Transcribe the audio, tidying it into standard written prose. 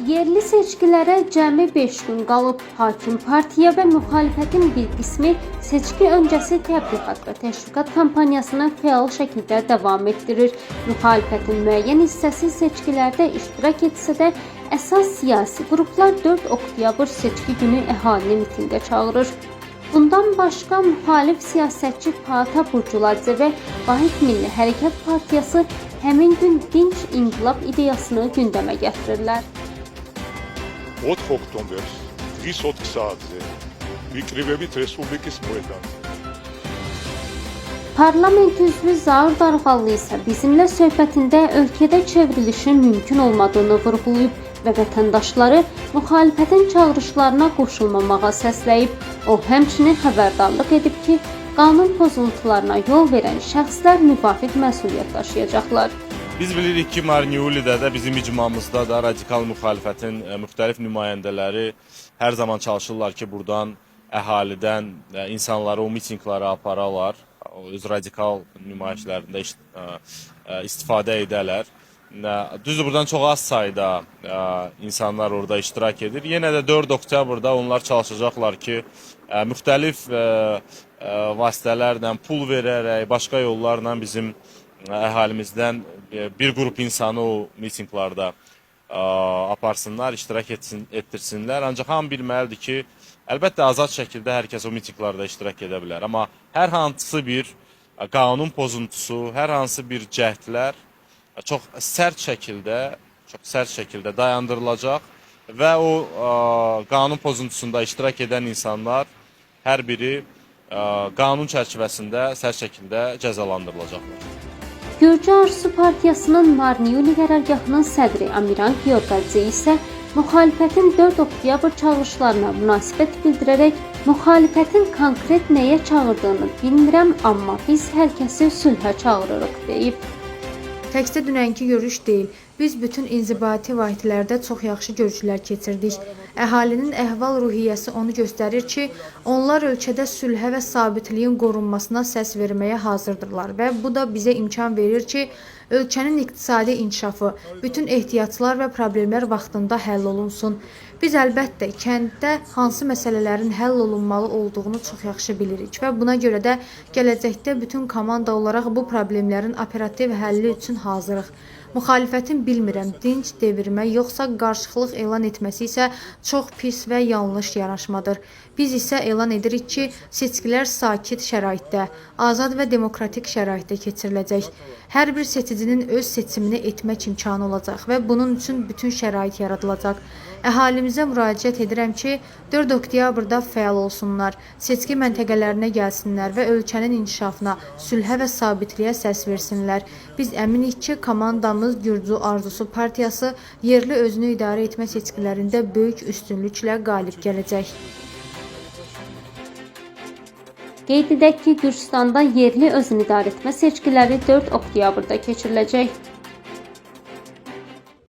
Yerli seçkilərə cəmi 5 gün qalıb. Hakim partiya və müxalifətin bir qismi seçki öncəsi təbliğat və təşviqat kampaniyasını fəal şəkildə davam etdirir. Müxalifətin müəyyən hissəsi seçkilərdə iştirak etsə də, əsas siyasi qruplar 4 oktyabr seçki günü əhalini mitinqə çağırır. Bundan başqa müxalif siyasətçi Pata Burculadze və Vahid Milli Hərəkat Partiyası həmin gün dinç inqilab ideyasını gündəmə gətirirlər. 4 ოქტომბერს დღის 4 საათზე ვიკრიბებით რესპუბლიკის მოედან. Parlament üzvü Zaur Darğallı isə bizimlə söhbətində ölkədə çevrilişin mümkün olmadığını vurğulayıb və vətəndaşları müxalifətin çağırışlarına qoşulmamağa səsləyib. O həmçinin xəbərdarlıq edib ki, qanun pozuntularına yol verən şəxslər müvafiq məsuliyyət daşıyacaqlar. Biz bilirik ki, Marniulidə də bizim icmamızda da radikal müxalifətin müxtəlif nümayəndələri hər zaman çalışırlar ki, buradan əhalidən insanları o mitinqlara apararlar, öz radikal nümayişlərində istifadə edərlər. Düzdür, buradan çox az sayda insanlar orada iştirak edir. Yenə də 4 oktyabrda onlar çalışacaqlar ki, müxtəlif vasitələrlə, pul verərək, başqa yollarla bizim əhalimizdən bir qrup insanı o mitinqlarda aparsınlar, iştirak etdirsinlər. Ancaq hamı bilməlidir ki, əlbəttə azad şəkildə hər kəs o mitinqlarda iştirak edə bilər. Amma hər hansı bir qanun pozuntusu, hər hansı bir cəhdlər çox sərt şəkildə dayandırılacaq və o qanun pozuntusunda iştirak edən insanlar hər biri qanun çərçivəsində sərt şəkildə cəzalandırılacaqlar. Gürcü Arzusu Partiyasının Marniuli qərargahının sədri Amiran Giyorgadze isə müxalifətin 4 oktyabr çağırışlarına münasibət bildirərək müxalifətin konkret nəyə çağırdığını bilmirəm, amma biz hər kəsi sülhə çağırırıq deyib. Təkcə dünənki görüş deyil, biz bütün inzibati vahidlərdə çox yaxşı görüşlər keçirdik. Əhalinin əhval-ruhiyyəsi onu göstərir ki, onlar ölkədə sülhə və sabitliyin qorunmasına səs verməyə hazırdırlar və bu da bizə imkan verir ki, ölkənin iqtisadi inkişafı, bütün ehtiyaclar və problemlər vaxtında həll olunsun. Biz əlbəttə kənddə hansı məsələlərin həll olunmalı olduğunu çox yaxşı bilirik və buna görə də gələcəkdə bütün komanda olaraq bu problemlərin operativ həlli üçün hazırıq. Müxalifətin bilmirəm, dinc devirmə yoxsa qarşılıq elan etməsi isə çox pis və yanlış yanaşmadır. Biz isə elan edirik ki, seçkilər sakit şəraitdə, azad və demokratik şəraitdə keçiriləcək. Hər bir seçicinin öz seçimini etmək imkanı olacaq və bunun üçün bütün şərait yaradılacaq. Əhalimizə müraciət edirəm ki, 4 oktyabrda fəal olsunlar, seçki məntəqələrinə gəlsinlər və ölkənin inkişafına, sülhə və sabitliyə səs versinlər. Biz əminik ki, komandamız Gürcü Arzusu Partiyası yerli özünü idarə etmə seçkilərində böyük üstünlüklə qalib gələcək. Qeyd edək ki, Gürcüstanda yerli özünü idarə etmə seçkiləri 4 oktyabrda keçiriləcək.